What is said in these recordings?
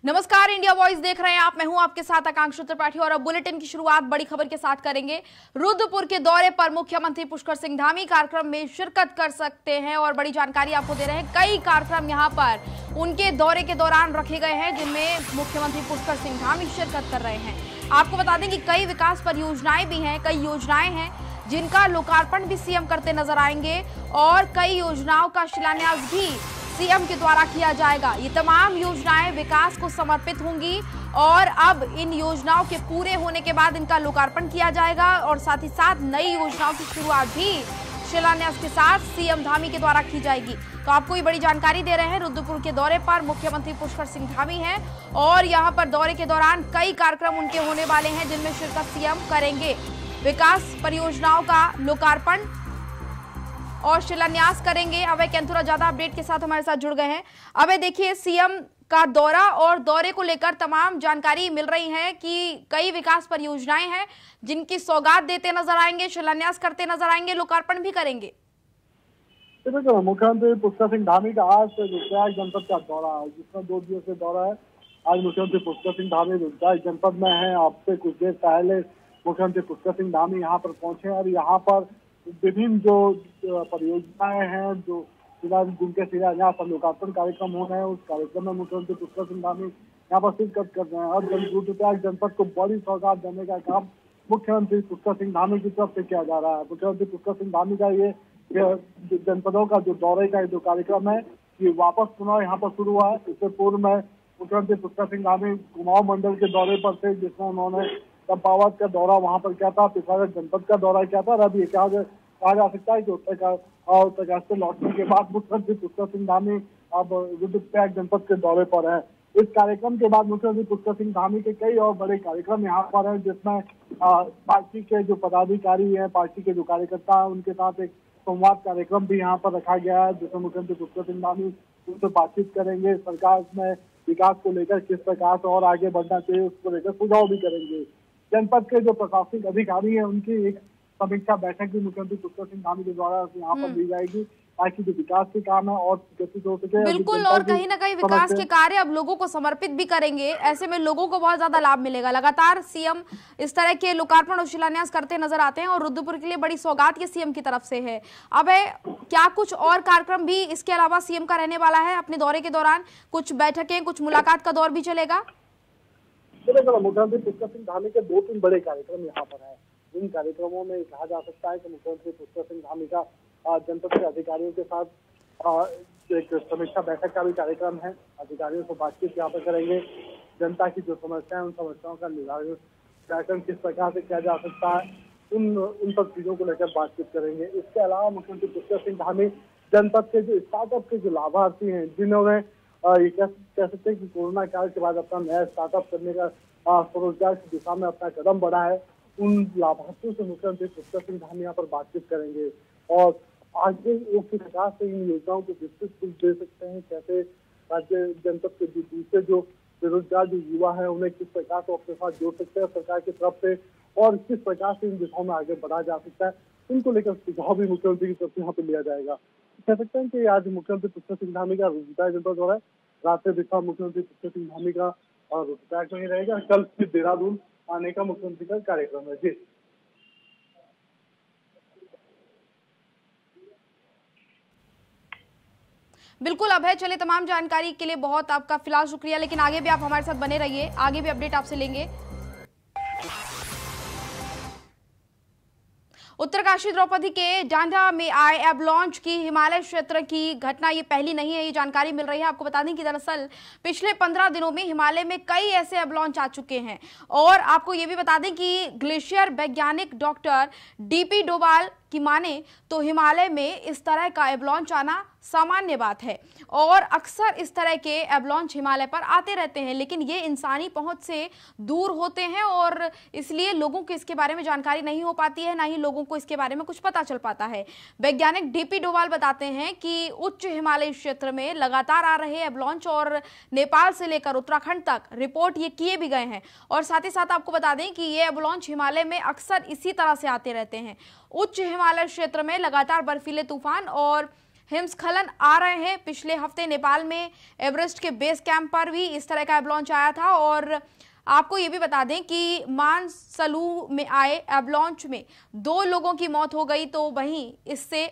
नमस्कार, India voice देख रहे हैं आप। मैं हूं आपके साथ आकांक्षा त्रिपाठी और अब बुलेटिन की शुरुआत बड़ी खबर के साथ करेंगे। रुद्रपुर के दौरे पर मुख्यमंत्री पुष्कर सिंह धामी कार्यक्रम में शिरकत कर सकते हैं और बड़ी जानकारी आपको दे रहे हैं। कई कार्यक्रम यहां पर उनके दौरे के दौरान रखे गए हैं जिनमें मुख्यमंत्री पुष्कर सिंह धामी शिरकत कर रहे हैं। आपको बता दें कि कई विकास परियोजनाएं भी हैं, कई योजनाएं हैं जिनका लोकार्पण भी सीएम करते नजर आएंगे और कई योजनाओं का शिलान्यास भी सीएम के द्वारा किया जाएगा। ये तमाम योजनाएं विकास को समर्पित होंगी और अब इन योजनाओं के पूरे होने के बाद इनका लोकार्पण किया जाएगा और साथ ही साथ नई योजनाओं की शुरुआत भी शिलान्यास के साथ सीएम धामी के द्वारा की जाएगी। तो आपको ये बड़ी जानकारी दे रहे हैं। रुद्रपुर के दौरे पर मुख्यमंत्री पुष्कर सिंह धामी हैं और यहाँ पर दौरे के दौरान कई कार्यक्रम उनके होने वाले हैं जिनमें शिरकत सीएम करेंगे। विकास परियोजनाओं का लोकार्पण और शिलान्यास करेंगे। अभय कैंथुरा ज्यादा अपडेट के साथ हमारे साथ जुड़ गए हैं। अभय, देखिए, सीएम का दौरा और दौरे को लेकर तमाम जानकारी मिल रही है कि कई विकास परियोजनाएं हैं जिनकी सौगात देते नजर आएंगे, शिलान्यास करते नजर आएंगे, लोकार्पण भी करेंगे। मुख्यमंत्री पुष्कर सिंह धामी का आज रुद्रप्रयाग जनपद का दौरा है, जिसमें 2 दिवसीय दौरा है। आज मुख्यमंत्री पुष्कर सिंह धामी रुद्रप्रयाग जनपद में है। आपसे कुछ देर पहले मुख्यमंत्री पुष्कर सिंह धामी यहाँ पर पहुंचे और यहाँ पर विभिन्न जो परियोजनाएं हैं जो जिनके शिलान्यास और लोकार्पण कार्यक्रम हो रहे हैं, उस कार्यक्रम में मुख्यमंत्री पुष्कर सिंह धामी यहाँ पर शिरकत कर रहे हैं और रुद्रप्रयाग जनपद को बड़ी सौगात देने का काम मुख्यमंत्री पुष्कर सिंह धामी की तरफ से किया जा रहा है। मुख्यमंत्री पुष्कर सिंह धामी का ये जनपदों का जो दौरे का जो कार्यक्रम है, ये वापस पुनः यहाँ पर शुरू हुआ है। इससे पूर्व में मुख्यमंत्री पुष्कर सिंह धामी कुमाऊं मंडल के दौरे पर थे, जिसमें उन्होंने चंपावत का दौरा वहां पर किया था, पिथौरागढ़ जनपद का दौरा किया था और अब ये कहा जा सकता है कि उत्तरकाशी से लौटने के बाद मुख्यमंत्री पुष्कर सिंह धामी अब रुद्रप्रयाग जनपद के दौरे पर है। इस कार्यक्रम के बाद मुख्यमंत्री पुष्कर सिंह धामी के कई और बड़े कार्यक्रम यहाँ पर हैं, जिसमें पार्टी के जो पदाधिकारी हैं, पार्टी के जो कार्यकर्ता हैं, उनके साथ एक संवाद कार्यक्रम भी यहाँ पर रखा गया है, जिसमें मुख्यमंत्री पुष्कर सिंह धामी उनसे बातचीत करेंगे। सरकार में विकास को लेकर किस प्रकार से और आगे बढ़ना चाहिए उसको लेकर सुझाव भी करेंगे। जनपद के जो प्रशासनिक अधिकारी हैं उनकी एक समीक्षा बैठक भी मुख्यमंत्री पुष्कर सिंह धामी के द्वारा यहाँ पर दी जाएगी ताकि जो विकास के काम है और विकसित हो सके। बिल्कुल, और कहीं ना कहीं विकास के कार्य अब लोगों को समर्पित भी करेंगे। ऐसे में लोगों को बहुत ज्यादा लाभ मिलेगा। लगातार सीएम इस तरह के लोकार्पण और शिलान्यास करते नजर आते हैं और रुद्रपुर के लिए बड़ी सौगात ये सीएम की तरफ से है। अब क्या कुछ और कार्यक्रम भी इसके अलावा सीएम का रहने वाला है? अपने दौरे के दौरान कुछ बैठकें, कुछ मुलाकात का दौर भी चलेगा? मुख्यमंत्री पुष्कर सिंह धामी के 2-3 बड़े कार्यक्रम यहाँ पर है। इन कार्यक्रमों में कहा जा सकता है कि मुख्यमंत्री पुष्कर सिंह धामी का जनपद के अधिकारियों के साथ एक समीक्षा बैठक का भी कार्यक्रम है। अधिकारियों से बातचीत यहाँ पर करेंगे। जनता की जो समस्याएं, उन समस्याओं का निराकरण किस प्रकार से किया जा सकता है, उन सब चीजों को लेकर बातचीत करेंगे। इसके अलावा मुख्यमंत्री पुष्कर सिंह धामी जनपद के जो स्टार्टअप के जो लाभार्थी हैं, जिन्होंने ये कह सकते हैं कि कोरोना काल के बाद अपना नया स्टार्टअप करने का स्वरोजगार की दिशा में अपना कदम बढ़ा है, उन लाभार्थियों से मुख्यमंत्री पुष्कर सिंह धामी यहाँ पर बातचीत करेंगे और आगे किस प्रकार से इन योजनाओं को विस्तृत रूप दे सकते हैं, कैसे राज्य जनपद के जो दूसरे जो बेरोजगार जो युवा है उन्हें किस प्रकार से अपने साथ जोड़ सकते हैं सरकार की तरफ से और किस प्रकार से इन दिशाओं में आगे बढ़ा जा सकता है, उनको लेकर सुझाव भी मुख्यमंत्री की तरफ से यहाँ पे लिया जाएगा। कह सकते हैं कि आज मुख्यमंत्री पुष्कर सिंह धामी का रुद्रप्रयाग जनपद दौरा है। रात से दिखा मुख्यमंत्री पुष्कर सिंह धामी का रुद्रप्रयाग में ही रहेगा। कल फिर देहरादून आने का मुख्यमंत्री का कार्यक्रम है। जी बिल्कुल अभय, चले तमाम जानकारी के लिए बहुत आपका फिलहाल शुक्रिया, लेकिन आगे भी आप हमारे साथ बने रहिए, आगे भी अपडेट आपसे लेंगे। उत्तरकाशी द्रौपदी के डांडा में आए एवलांच की हिमालय क्षेत्र की घटना ये पहली नहीं है, ये जानकारी मिल रही है। आपको बता दें कि दरअसल पिछले 15 दिनों में हिमालय में कई ऐसे एवलांच आ चुके हैं और आपको ये भी बता दें कि ग्लेशियर वैज्ञानिक डॉक्टर डीपी डोभाल की माने तो हिमालय में इस तरह का एवलांच आना सामान्य बात है और अक्सर इस तरह के एवलांच हिमालय पर आते रहते हैं, लेकिन ये इंसानी पहुंच से दूर होते हैं और इसलिए लोगों को इसके बारे में जानकारी नहीं हो पाती है, ना ही लोगों को इसके बारे में कुछ पता चल पाता है। वैज्ञानिक डीपी डोभाल बताते हैं कि उच्च हिमालयी क्षेत्र में लगातार आ रहे एवलांच और नेपाल से लेकर उत्तराखंड तक रिपोर्ट ये किए भी गए हैं और साथ ही साथ आपको बता दें कि ये एवलांच हिमालय में अक्सर इसी तरह से आते रहते हैं। उच्च हिमालय क्षेत्र में लगातार बर्फीले तूफान और हिमस्खलन आ रहे हैं। पिछले हफ्ते नेपाल में एवरेस्ट के बेस कैंप पर भी इस तरह का एवलांच आया था। और आपको ये भी बता दें कि मानसलू में आए एवलांच में 2 लोगों की मौत हो गई। तो वहीं इससे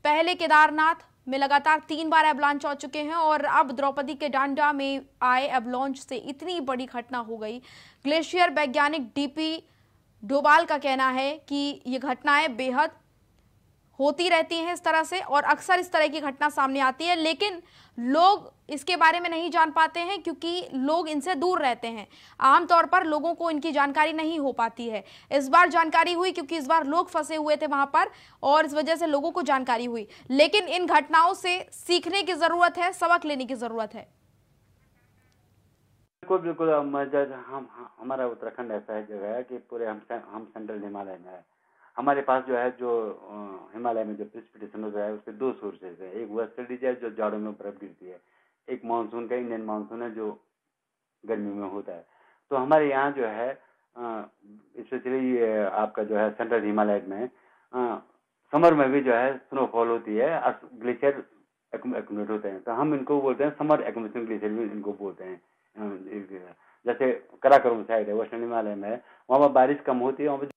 पहले केदारनाथ में लगातार 3 बार एवलांच आ चुके हैं और अब द्रौपदी के डांडा में आए एवलांच से इतनी बड़ी घटना हो गई। ग्लेशियर वैज्ञानिक डीपी डोभाल का कहना है कि ये घटनाएं बेहद होती रहती हैं इस तरह से, और अक्सर इस तरह की घटना सामने आती है, लेकिन लोग इसके बारे में नहीं जान पाते हैं क्योंकि लोग इनसे दूर रहते हैं। आमतौर पर लोगों को इनकी जानकारी नहीं हो पाती है। इस बार जानकारी हुई क्योंकि इस बार लोग फंसे हुए थे वहां पर और इस वजह से लोगों को जानकारी हुई। लेकिन इन घटनाओं से सीखने की जरूरत है, सबक लेने की जरूरत है। बिल्कुल हमारा उत्तराखंड ऐसा है जगह है कि पूरे हम सेंट्रल हिमालय में है। हमारे पास जो है हिमालय में जो प्रेसिपिटेशन होता है उसके 2 सोर्सेज है। एक वेस्टर्न रीज है जो जाड़ों में बर्फ गिरती है, एक मानसून का इंडियन मानसून है जो गर्मी में होता है। तो हमारे यहाँ जो है स्पेशली आपका जो है सेंट्रल हिमालय में समर में भी जो है स्नोफॉल होती है और ग्लेशियर एक्यूमुलेट होते हैं। तो हम इनको बोलते हैं समर एक्यूमुलेशन ग्लेशियर भी इनको बोलते हैं। जैसे कराकोरम साइड है वेस्टर्न हिमालय में, वहाँ पर बारिश कम होती है, वहाँ पर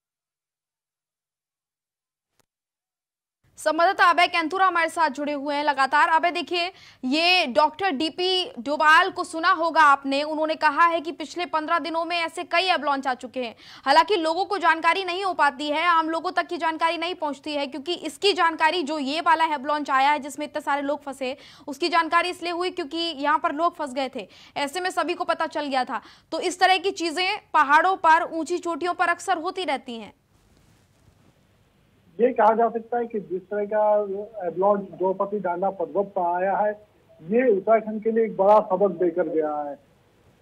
संवाददाता अभय कैंथुरा हमारे साथ जुड़े हुए हैं लगातार। अभय देखिए, ये डॉक्टर डीपी डोभाल को सुना होगा आपने, उन्होंने कहा है कि पिछले 15 दिनों में ऐसे कई एवलांच आ चुके हैं। हालांकि लोगों को जानकारी नहीं हो पाती है, आम लोगों तक की जानकारी नहीं पहुंचती है, क्योंकि इसकी जानकारी जो ये वाला एवलांच आया है जिसमें इतने सारे लोग फंसे, उसकी जानकारी इसलिए हुई क्योंकि यहाँ पर लोग फंस गए थे। ऐसे में सभी को पता चल गया था। तो इस तरह की चीजें पहाड़ों पर, ऊंची चोटियों पर अक्सर होती रहती हैं। ये कहा जा सकता है कि जिस तरह का एवलांच द्रौपदी डांडा पर्वत पर आया है, ये उत्तराखंड के लिए एक बड़ा सबक देकर गया है।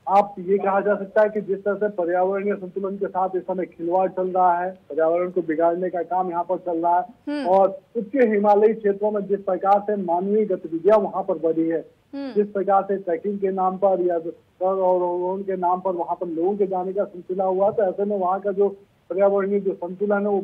आप ये कहा जा सकता है कि जिस तरह से पर्यावरणीय संतुलन के साथ इस समय खिलवाड़ चल रहा है, पर्यावरण को बिगाड़ने का काम यहाँ पर चल रहा है, और उच्च हिमालयी क्षेत्रों में जिस प्रकार से मानवीय गतिविधियां वहां पर बढ़ी है, जिस प्रकार से ट्रैकिंग के नाम पर या के नाम पर वहां पर लोगों के जाने का सिलसिला हुआ, तो ऐसे में वहाँ का जो पर्यावरणीय जो संतुलन है वो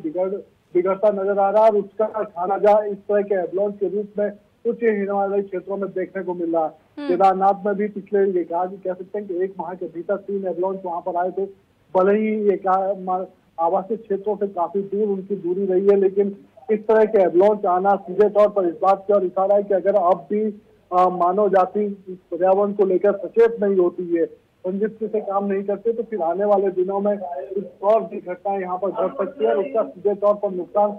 बिगड़ता नजर आ रहा है। और उसका खामियाजा इस तरह के एवलांच के रूप में उच्च हिमालयी क्षेत्रों में देखने को मिल रहा है। केदारनाथ में भी पिछले ये कह सकते हैं कि 1 माह के भीतर 3 एवलांच वहां पर आए थे। भले ही ये आवासीय क्षेत्रों से काफी दूर उनकी दूरी रही है, लेकिन इस तरह के एवलांच आना सीधे तौर पर इस बात की ओर इशारा है कि अगर अब भी मानव जाति पर्यावरण को लेकर सचेत नहीं होती है, संजीदगी से काम नहीं करते, तो फिर आने वाले दिनों में कुछ और भी घटनाएं यहाँ पर घट सकती है और उसका सीधे तौर पर नुकसान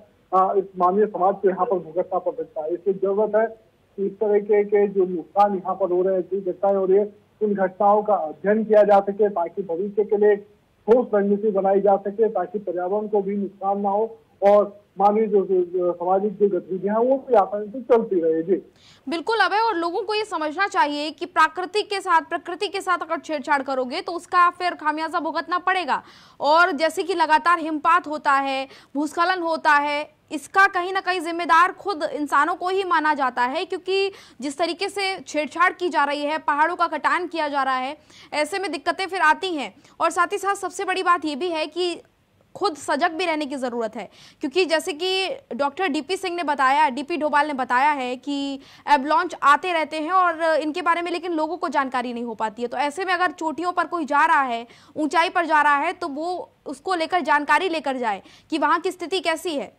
इस मानवीय समाज को यहाँ पर भुगतना पड़ सकता है। इसकी जरूरत है कि इस तरह के जो नुकसान यहाँ पर हो रहे हैं, जो घटनाएं हो रही है, उन घटनाओं का अध्ययन किया जा सके ताकि भविष्य के लिए ठोस रणनीति बनाई जा सके, ताकि पर्यावरण को भी नुकसान ना हो और मानवीय जो सामाजिक जो गतिविधियां हैं वो भी आसानी से चलती रहे। जी बिल्कुल अभय, और लोगों को ये समझना चाहिए कि प्रकृति के साथ अगर छेड़छाड़ करोगे तो उसका फिर खामियाजा भुगतना पड़ेगा। और जैसे कि लगातार हिमपात होता है, भूस्खलन होता है, इसका कहीं ना कहीं जिम्मेदार खुद इंसानों को ही माना जाता है, क्योंकि जिस तरीके से छेड़छाड़ की जा रही है, पहाड़ों का कटान किया जा रहा है, ऐसे में दिक्कतें फिर आती हैं। और साथ ही साथ सबसे बड़ी बात यह भी है कि खुद सजग भी रहने की जरूरत है, क्योंकि जैसे कि डॉक्टर डीपी डोभाल ने बताया है कि एवलांच आते रहते हैं और इनके बारे में लेकिन लोगों को जानकारी नहीं हो पाती है। तो ऐसे में अगर चोटियों पर कोई जा रहा है, ऊंचाई पर जा रहा है, तो वो उसको लेकर जानकारी लेकर जाए कि वहां की स्थिति कैसी है।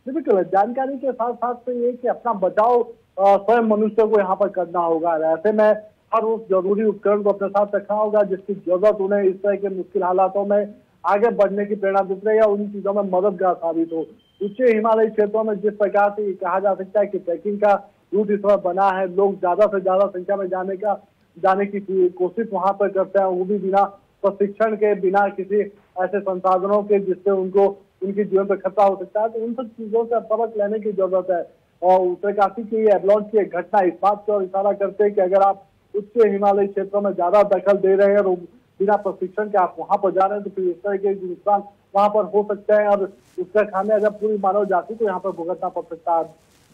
बिल्कुल, जानकारी के साथ साथ तो ये कि अपना बचाव स्वयं मनुष्य को यहाँ पर करना होगा। ऐसे में हर उस जरूरी उपकरण को अपने साथ रखना होगा जिसकी जरूरत उन्हें इस तरह के मुश्किल हालातों में आगे बढ़ने की प्रेरणा देते रहे या उन चीजों में मददगार साबित हो। उच्च हिमालयी क्षेत्रों में जिस प्रकार से कहा जा सकता है कि ट्रैकिंग का रूट इस वक्त बना है, लोग ज्यादा से ज्यादा संख्या में जाने की कोशिश वहां पर करते हैं, वो भी बिना प्रशिक्षण के, बिना किसी ऐसे संसाधनों के जिससे उनको उनके जीवन पर खतरा हो सकता है। तो उन सब चीजों से सबक लेने की जरूरत है। और उत्तरकाशी की एवलांच की एक घटना इस बात की ओर इशारा करते हैं कि अगर आप उच्च हिमालयी क्षेत्रों में ज्यादा दखल दे रहे हैं और बिना प्रशिक्षण के आप वहां पर जा रहे हैं, तो फिर इस तरह के नुकसान वहां पर हो सकते हैं और उसका खामियाजा पूरी मानव जाति को यहाँ पर भुगतना पड़ सकता है।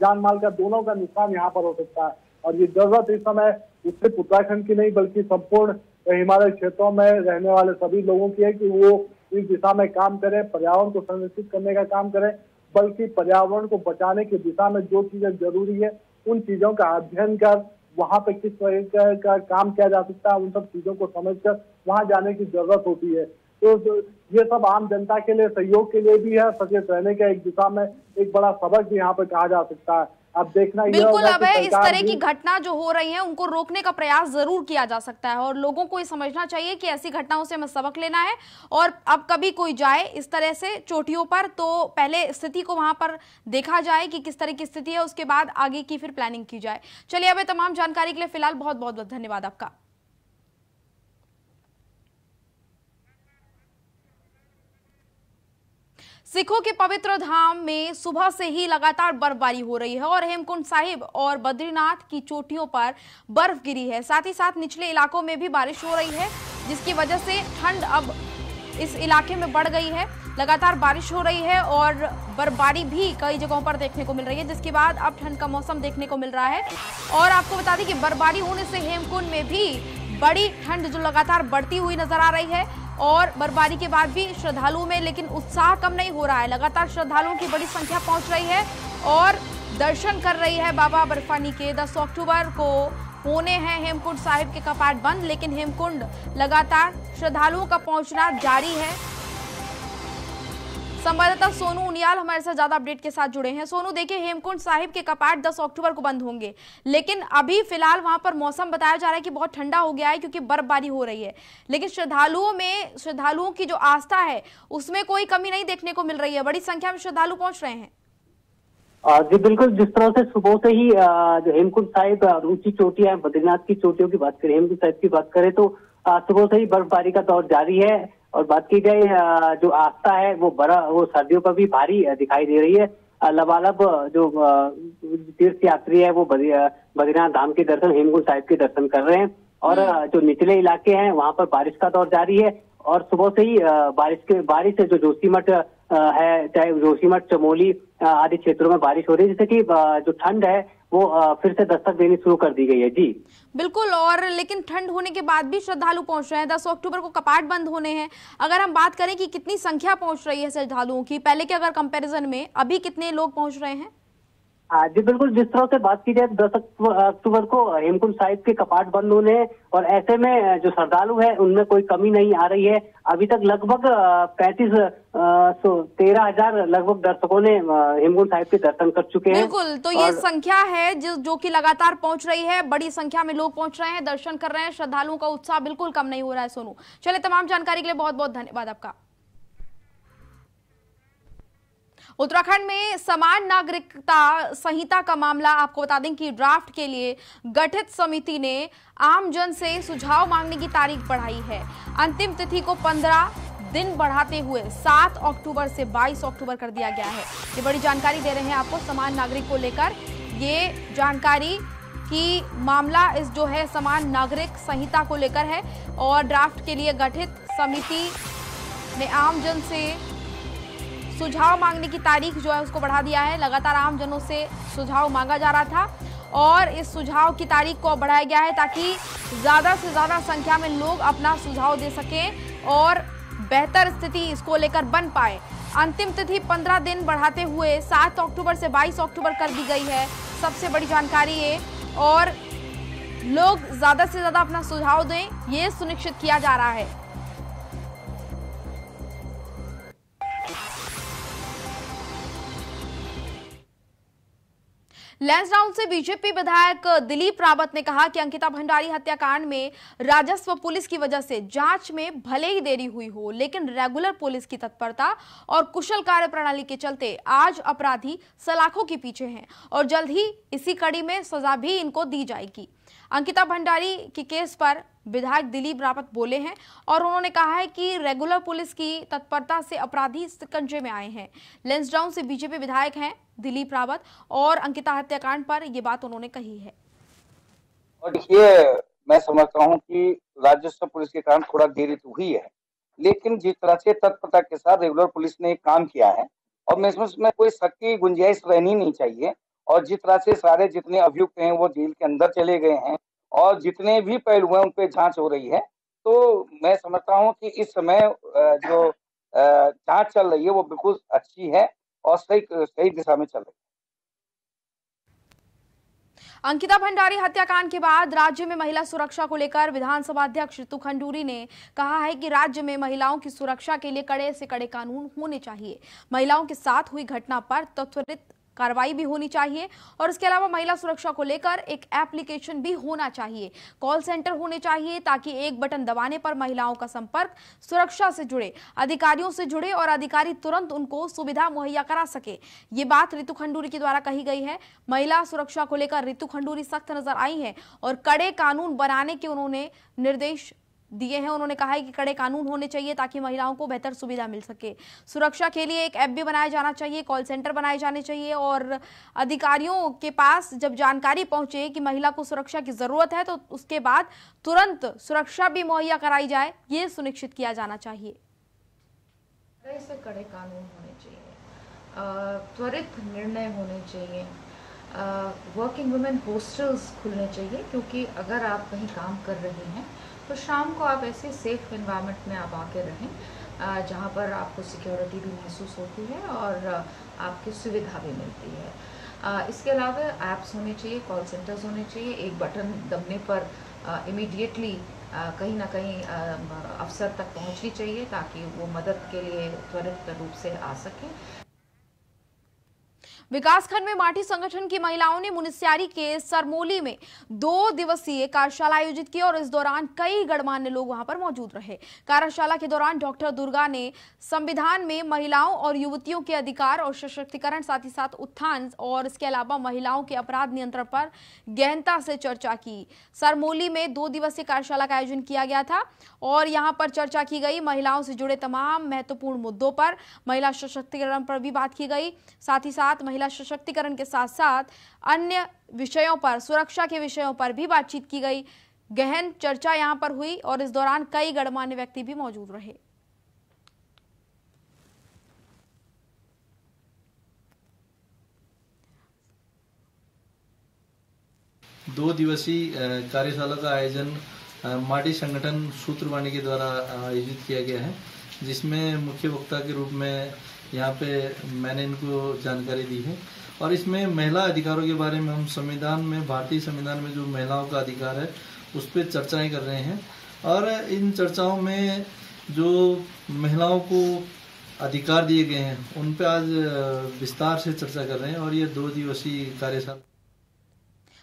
जान माल का दोनों का नुकसान यहाँ पर हो सकता है। और ये जरूरत इस समय सिर्फ उत्तराखंड की नहीं बल्कि संपूर्ण हिमालय क्षेत्रों में रहने वाले सभी लोगों की है कि वो इस दिशा में काम करें, पर्यावरण को संरक्षित करने का काम करें बल्कि पर्यावरण को बचाने की दिशा में जो चीजें जरूरी है उन चीजों का अध्ययन कर वहां पे किस तरह का काम किया जा सकता है उन सब चीजों को समझकर वहां जाने की जरूरत होती है। तो ये सब आम जनता के लिए सहयोग के लिए भी है, सचेत रहने का एक दिशा में एक बड़ा सबक भी यहाँ पे कहा जा सकता है। अब देखना बिल्कुल अब है इस तरह की घटना जो हो रही है उनको रोकने का प्रयास जरूर किया जा सकता है और लोगों को ये समझना चाहिए कि ऐसी घटनाओं से हमें सबक लेना है और अब कभी कोई जाए इस तरह से चोटियों पर तो पहले स्थिति को वहां पर देखा जाए कि किस तरह की स्थिति है, उसके बाद आगे की फिर प्लानिंग की जाए। चलिए अब तमाम जानकारी के लिए फिलहाल बहुत बहुत धन्यवाद आपका। सिखों के पवित्र धाम में सुबह से ही लगातार बर्फबारी हो रही है और हेमकुंड साहिब और बद्रीनाथ की चोटियों पर बर्फ गिरी है। साथ ही साथ निचले इलाकों में भी बारिश हो रही है जिसकी वजह से ठंड अब इस इलाके में बढ़ गई है। लगातार बारिश हो रही है और बर्फबारी भी कई जगहों पर देखने को मिल रही है जिसके बाद अब ठंड का मौसम देखने को मिल रहा है। और आपको बता दें कि बर्फबारी होने से हेमकुंड में भी बड़ी ठंड जो लगातार बढ़ती हुई नजर आ रही है और बर्फबारी के बाद भी श्रद्धालुओं में लेकिन उत्साह कम नहीं हो रहा है। लगातार श्रद्धालुओं की बड़ी संख्या पहुंच रही है और दर्शन कर रही है बाबा बर्फानी के। 10 अक्टूबर को होने हैं हेमकुंड साहिब के कपाट बंद, लेकिन हेमकुंड लगातार श्रद्धालुओं का पहुंचना जारी है। संवाददाता सोनू उनियाल हमारे साथ ज्यादा अपडेट के साथ जुड़े हैं। सोनू, देखिए हेमकुंड साहिब के कपाट 10 अक्टूबर को बंद होंगे, लेकिन अभी फिलहाल वहां पर मौसम बताया जा रहा है कि बहुत ठंडा हो गया है क्योंकि बर्फबारी हो रही है, लेकिन श्रद्धालुओं की जो आस्था है उसमें कोई कमी नहीं देखने को मिल रही है। बड़ी संख्या में श्रद्धालु पहुंच रहे हैं। जी बिल्कुल, जिस तरह से सुबह से ही जो हेमकुंड साहिब ऊंची चोटियां हैं, बद्रीनाथ की चोटियों की बात करें, हेमकुंड साहिब की बात करें तो सुबह से ही बर्फबारी का दौर जारी है और बात की जाए जो आस्था है वो सर्दियों पर भी भारी दिखाई दे रही है। लबालब जो तीर्थ यात्री है वो बद्रीनाथ धाम के दर्शन, हेमकुंड साहिब के दर्शन कर रहे हैं और जो निचले इलाके हैं वहां पर बारिश का दौर जारी है और सुबह से ही बारिश से जो जोशीमठ है, चाहे जोशीमठ, चमोली आदि क्षेत्रों में बारिश हो रही है, जिससे कि जो ठंड है वो फिर से दस्तक देनी शुरू कर दी गई है। जी बिल्कुल, और लेकिन ठंड होने के बाद भी श्रद्धालु पहुंच रहे हैं। 10 अक्टूबर को कपाट बंद होने हैं। अगर हम बात करें कि कितनी संख्या पहुंच रही है श्रद्धालुओं की, पहले के अगर कंपैरिजन में अभी कितने लोग पहुंच रहे हैं? जी बिल्कुल, जिस तरह से बात की जाए 10 अक्टूबर को हेमकुंड साहिब के कपाट बंद होने हैं और ऐसे में जो श्रद्धालु है उनमें कोई कमी नहीं आ रही है। अभी तक लगभग 13,000 लगभग दर्शकों ने हेमकुंड साहिब के दर्शन कर चुके हैं। बिल्कुल, तो ये संख्या है जो कि लगातार पहुंच रही है। बड़ी संख्या में लोग पहुंच रहे हैं, दर्शन कर रहे हैं। श्रद्धालुओं का उत्साह बिल्कुल कम नहीं हो रहा है। सोनू, चलिए तमाम जानकारी के लिए बहुत बहुत धन्यवाद आपका। उत्तराखंड में समान नागरिकता संहिता का मामला, आपको बता दें कि ड्राफ्ट के लिए गठित समिति ने आम जन से सुझाव मांगने की तारीख बढ़ाई है। अंतिम तिथि को 15 दिन बढ़ाते हुए 7 अक्टूबर से 22 अक्टूबर कर दिया गया है। ये बड़ी जानकारी दे रहे हैं आपको समान नागरिक को लेकर। ये जानकारी की मामला इस जो है समान नागरिक संहिता को लेकर है और ड्राफ्ट के लिए गठित समिति ने आम जन से सुझाव मांगने की तारीख जो है उसको बढ़ा दिया है। लगातार आम जनों से सुझाव मांगा जा रहा था और इस सुझाव की तारीख को बढ़ाया गया है ताकि ज्यादा से ज्यादा संख्या में लोग अपना सुझाव दे सकें और बेहतर स्थिति इसको लेकर बन पाए। अंतिम तिथि 15 दिन बढ़ाते हुए 7 अक्टूबर से 22 अक्टूबर कर दी गई है। सबसे बड़ी जानकारी ये, और लोग ज्यादा से ज्यादा अपना सुझाव दें, ये सुनिश्चित किया जा रहा है। लैंसडाउन से बीजेपी विधायक दिलीप रावत ने कहा कि अंकिता भंडारी हत्याकांड में राजस्व पुलिस की वजह से जांच में भले ही देरी हुई हो, लेकिन रेगुलर पुलिस की तत्परता और कुशल कार्यप्रणाली के चलते आज अपराधी सलाखों के पीछे हैं और जल्द ही इसी कड़ी में सजा भी इनको दी जाएगी। अंकिता भंडारी के केस पर विधायक दिलीप रावत बोले हैं और उन्होंने कहा है कि रेगुलर पुलिस की तत्परता से अपराधी शिकंजे में आए हैं। लैंसडाउन से बीजेपी विधायक हैं दिलीप रावत और अंकिता हत्याकांड पर ये बात उन्होंने कही है। और देखिए, मैं समझता हूं कि राजस्व पुलिस के कारण थोड़ा देरी तो हुई है, लेकिन जिस तरह से तत्परता के साथ रेगुलर पुलिस ने काम किया है और मैं इसमें कोई शक की गुंजाइश रहनी नहीं चाहिए। और जिस तरह से सारे जितने अभियुक्त हैं वो जेल के अंदर चले गए हैं और जितने भी पहलू हैं उन पे जांच हो रही है, तो मैं समझता हूं कि इस समय जो जांच चल रही है वो बिल्कुल अच्छी है और सही दिशा में चल रही है। अंकिता भंडारी हत्याकांड के बाद राज्य में महिला सुरक्षा को लेकर विधानसभा अध्यक्ष रितु खंडूरी ने कहा है कि राज्य में महिलाओं की सुरक्षा के लिए कड़े से कड़े कानून होने चाहिए। महिलाओं के साथ हुई घटना पर त्वरित कार्रवाई भी होनी चाहिए और इसके अलावा महिला सुरक्षा को लेकर एक एप्लीकेशन भी होना चाहिए, कॉल सेंटर होने चाहिए ताकि एक बटन दबाने पर महिलाओं का संपर्क सुरक्षा से जुड़े अधिकारियों से जुड़े और अधिकारी तुरंत उनको सुविधा मुहैया करा सके। ये बात रितु खंडूरी के द्वारा कही गई है। महिला सुरक्षा को लेकर रितु खंडूरी सख्त नजर आई हैं और कड़े कानून बनाने के उन्होंने निर्देश दिए हैं। उन्होंने कहा है कि कड़े कानून होने चाहिए ताकि महिलाओं को बेहतर सुविधा मिल सके। सुरक्षा के लिए एक ऐप भी बनाया जाना चाहिए, कॉल सेंटर बनाए जाने चाहिए और अधिकारियों के पास जब जानकारी पहुंचे कि महिला को सुरक्षा की जरूरत है तो उसके बाद तुरंत सुरक्षा भी मुहैया कराई जाए, ये सुनिश्चित किया जाना चाहिए। कड़े से कड़े कानून होने चाहिए, त्वरित निर्णय होने चाहिए, वर्किंग वुमेन हॉस्टल्स खुलने चाहिए, क्योंकि अगर आप कहीं काम कर रही हैं तो शाम को आप ऐसे सेफ एनवायरनमेंट में आप आके रहें जहाँ पर आपको सिक्योरिटी भी महसूस होती है और आपकी सुविधा भी मिलती है। इसके अलावा ऐप्स होने चाहिए, कॉल सेंटर्स होने चाहिए, एक बटन दबने पर इमीडिएटली कहीं ना कहीं अफसर तक पहुँचनी चाहिए ताकि वो मदद के लिए त्वरित रूप से आ सके। विकासखंड में माटी संगठन की महिलाओं ने मुनिस्यारी के सरमोली में 2 दिवसीय कार्यशाला आयोजित की और इस दौरान कई गणमान्य लोग वहां पर मौजूद रहे। कार्यशाला के दौरान डॉक्टर दुर्गा ने संविधान में महिलाओं और युवतियों के अधिकार और सशक्तिकरण, साथ ही साथ उत्थान और इसके अलावा महिलाओं के अपराध नियंत्रण पर गहनता से चर्चा की। सरमोली में 2 दिवसीय कार्यशाला का आयोजन किया गया था और यहाँ पर चर्चा की गई। महिलाओं से जुड़े तमाम महत्वपूर्ण मुद्दों पर, महिला सशक्तिकरण पर भी बात की गई। साथ ही साथ महिला सशक्तिकरण के साथ साथ अन्य विषयों पर, सुरक्षा के विषयों पर भी बातचीत की गई। गहन चर्चा यहां पर हुई और इस दौरान कई गणमान्य व्यक्ति भी मौजूद रहे। दो दिवसीय कार्यशाला का आयोजन माटी संगठन सूत्रवाणी के द्वारा आयोजित किया गया है, जिसमें मुख्य वक्ता के रूप में यहाँ पे मैंने इनको जानकारी दी है और इसमें महिला अधिकारों के बारे में हम संविधान में, भारतीय संविधान में जो महिलाओं का अधिकार है उस पर चर्चाएं कर रहे हैं और इन चर्चाओं में जो महिलाओं को अधिकार दिए गए हैं उन पे आज विस्तार से चर्चा कर रहे हैं और ये 2 दिवसीय कार्यशाला।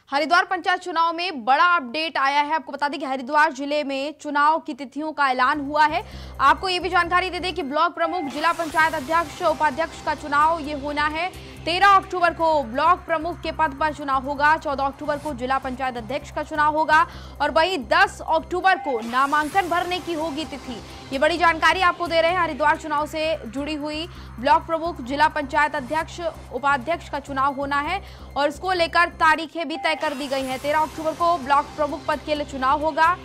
हरिद्वार पंचायत चुनाव में बड़ा अपडेट आया है। आपको बता दें कि हरिद्वार जिले में चुनाव की तिथियों का ऐलान हुआ है। आपको ये भी जानकारी दे दें कि ब्लॉक प्रमुख, जिला पंचायत अध्यक्ष, उपाध्यक्ष का चुनाव ये होना है। 13 अक्टूबर को ब्लॉक प्रमुख के पद पर चुनाव होगा, 14 अक्टूबर को जिला पंचायत अध्यक्ष का चुनाव होगा और वहीं 10 अक्टूबर को नामांकन भरने की होगी तिथि। ये बड़ी जानकारी आपको दे रहे हैं। हरिद्वार चुनाव से जुड़ी हुई ब्लॉक प्रमुख, जिला पंचायत अध्यक्ष, उपाध्यक्ष का चुनाव होना है और इसको लेकर तारीखें भी तय कर दी गई हैं। 13 अक्टूबर को ब्लॉक प्रमुख पद के लिए चुनाव होगा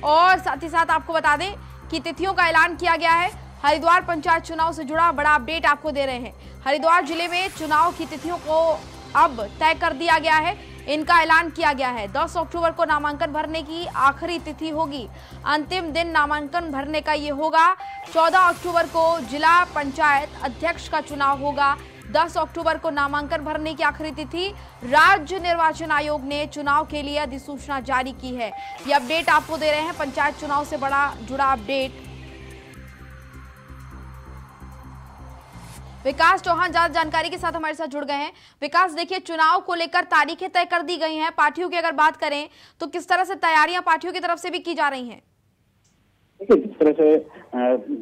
और साथ ही साथ आपको बता दें कि तिथियों का ऐलान किया गया है। हरिद्वार पंचायत चुनाव से जुड़ा बड़ा अपडेट आपको दे रहे हैं। हरिद्वार जिले में चुनाव की तिथियों को अब तय कर दिया गया है, इनका ऐलान किया गया है। 10 अक्टूबर को नामांकन भरने की आखिरी तिथि होगी, अंतिम दिन नामांकन भरने का ये होगा। 14 अक्टूबर को जिला पंचायत अध्यक्ष का चुनाव होगा। 10 अक्टूबर को नामांकन भरने की आखिरी तिथि। राज्य निर्वाचन आयोग ने चुनाव के लिए अधिसूचना जारी की है। ये अपडेट आपको दे रहे हैं, पंचायत चुनाव से बड़ा जुड़ा अपडेट। विकास चौहान ज्यादा जानकारी के साथ हमारे साथ जुड़ गए हैं। विकास, देखिए चुनाव को लेकर तारीखें तय कर दी गई हैं। पार्टियों की अगर बात करें तो किस तरह से तैयारियां पार्टियों की तरफ से भी की जा रही हैं? देखिए, जिस तरह से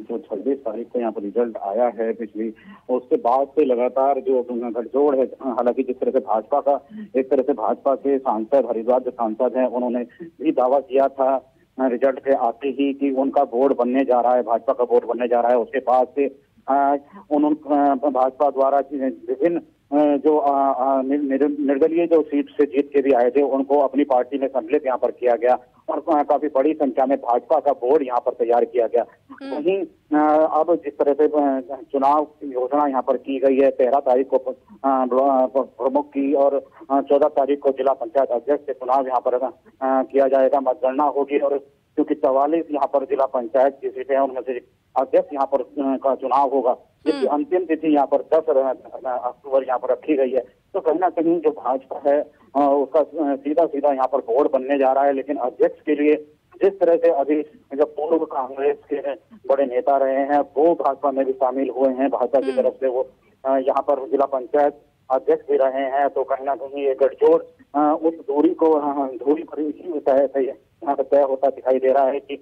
जो 26 तारीख को यहाँ पर रिजल्ट आया है पिछली, उसके बाद से लगातार जो गठजोड़ है, हालांकि जिस तरह से भाजपा का, एक तरह से भाजपा के सांसद, हरिद्वार के सांसद हैं, उन्होंने भी दावा किया था रिजल्ट के आते ही कि उनका बोर्ड बनने जा रहा है, भाजपा का बोर्ड बनने जा रहा है। उसके बाद से उन्होंने भाजपा द्वारा विभिन्न जो निर्दलीय जो सीट से जीत के भी आए थे उनको अपनी पार्टी में सम्मिलित यहाँ पर किया गया और काफी बड़ी संख्या में भाजपा का बोर्ड यहाँ पर तैयार किया गया। वहीं अब जिस तरह से चुनाव योजना यहाँ पर की गई है, 13 तारीख को प्रमुख की और 14 तारीख को जिला पंचायत अध्यक्ष के चुनाव यहाँ पर किया जाएगा, मतगणना होगी और क्योंकि 44 यहाँ पर जिला पंचायत की सीटें हैं उनमें से अध्यक्ष यहाँ पर का चुनाव होगा। जिसकी अंतिम तिथि यहाँ पर 10 अक्टूबर यहाँ पर रखी गई है। तो कहीं ना कहीं जो भाजपा है उसका सीधा सीधा यहाँ पर बोर्ड बनने जा रहा है। लेकिन अध्यक्ष के लिए जिस तरह से अभी जो पूर्व कांग्रेस के बड़े नेता रहे हैं वो भाजपा में भी शामिल हुए हैं, भाजपा की तरफ से वो यहाँ पर जिला पंचायत अध्यक्ष भी रहे हैं, तो कहीं ना कहीं ये गठजोड़ उस दूरी पर ही यहाँ पर तय होता दिखाई दे रहा है कि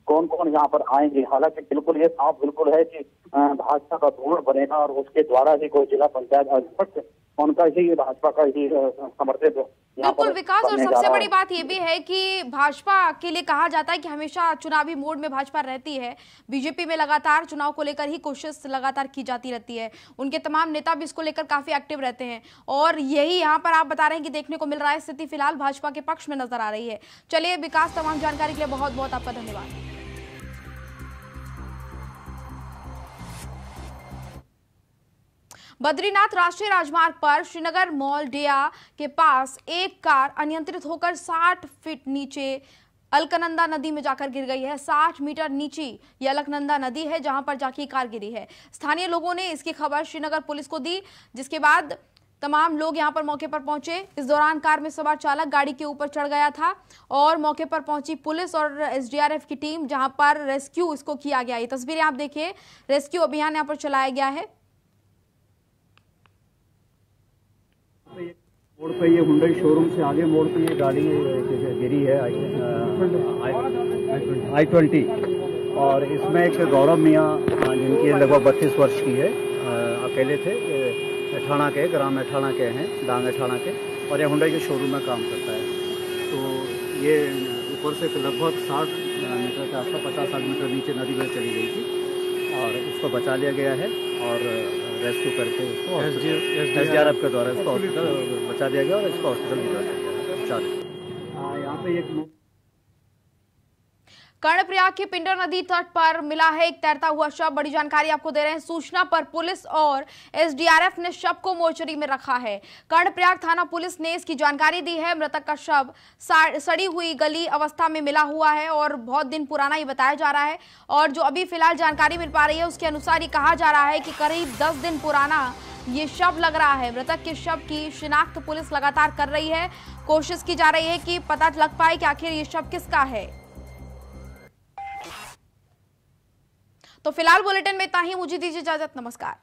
कौन कौन यहाँ पर आएंगे। हालांकि बिल्कुल ये साफ बिल्कुल है कि भाजपा का बोर्ड बनेगा और उसके द्वारा ही कोई जिला पंचायत अध्यक्ष उनका ही भाजपा का ही समर्थित। बिल्कुल विकास, और सबसे बड़ी बात ये भी है कि भाजपा के लिए कहा जाता है कि हमेशा चुनावी मोड में भाजपा रहती है। बीजेपी में लगातार चुनाव को लेकर ही कोशिश लगातार की जाती रहती है, उनके तमाम नेता भी इसको लेकर काफी एक्टिव रहते हैं और यही यहाँ पर आप बता रहे हैं कि देखने को मिल रहा है। स्थिति फिलहाल भाजपा के पक्ष में नजर आ रही है। चलिए विकास, तमाम जानकारी के लिए बहुत बहुत आपका धन्यवाद। बद्रीनाथ राष्ट्रीय राजमार्ग पर श्रीनगर मॉलडिया के पास एक कार अनियंत्रित होकर 60 फीट नीचे अलकनंदा नदी में जाकर गिर गई है। 60 मीटर नीचे यह अलकनंदा नदी है जहां पर जाके कार गिरी है। स्थानीय लोगों ने इसकी खबर श्रीनगर पुलिस को दी, जिसके बाद तमाम लोग यहां पर मौके पर पहुंचे। इस दौरान कार में सवार चालक गाड़ी के ऊपर चढ़ गया था और मौके पर पहुंची पुलिस और एसडीआरएफ की टीम, जहां पर रेस्क्यू इसको किया गया। ये तस्वीरें आप देखिए, रेस्क्यू अभियान यहां पर चलाया गया है। मोड़ पे ये हुंडई शोरूम से आगे मोड़ पे ये गाड़ी गिरी है I-20 और इसमें एक गौरव मियाँ जिनकी लगभग 32 वर्ष की है, अकेले थे, अठाणा के, ग्राम अठाणा के हैं, डांग अठाणा के, और ये हुंडई के शोरूम में काम करता है। तो ये ऊपर से लगभग 60 मीटर के आसपास 50-60 मीटर नीचे नदी में चली गई थी और इसको बचा लिया गया है और रेस्क्यू करके इसको एसडीआरएफ के द्वारा इसको हॉस्पिटल बचा दिया गया और इसको हॉस्पिटल भिजवा दिया गया। यहाँ पे एक कर्णप्रयाग के पिंडर नदी तट पर मिला है एक तैरता हुआ शव। बड़ी जानकारी आपको दे रहे हैं। सूचना पर पुलिस और एसडीआरएफ ने शव को मोर्चरी में रखा है। कर्णप्रयाग थाना पुलिस ने इसकी जानकारी दी है। मृतक का शव सड़ी हुई गली अवस्था में मिला हुआ है और बहुत दिन पुराना ये बताया जा रहा है। और जो अभी फिलहाल जानकारी मिल पा रही है उसके अनुसार ये कहा जा रहा है कि करीब 10 दिन पुराना ये शव लग रहा है। मृतक के शव की शिनाख्त पुलिस लगातार कर रही है। कोशिश की जा रही है कि पता लग पाए कि आखिर ये शव किसका है। तो फिलहाल बुलेटिन में इतना ही। मुझे दीजिए इजाजत। नमस्कार।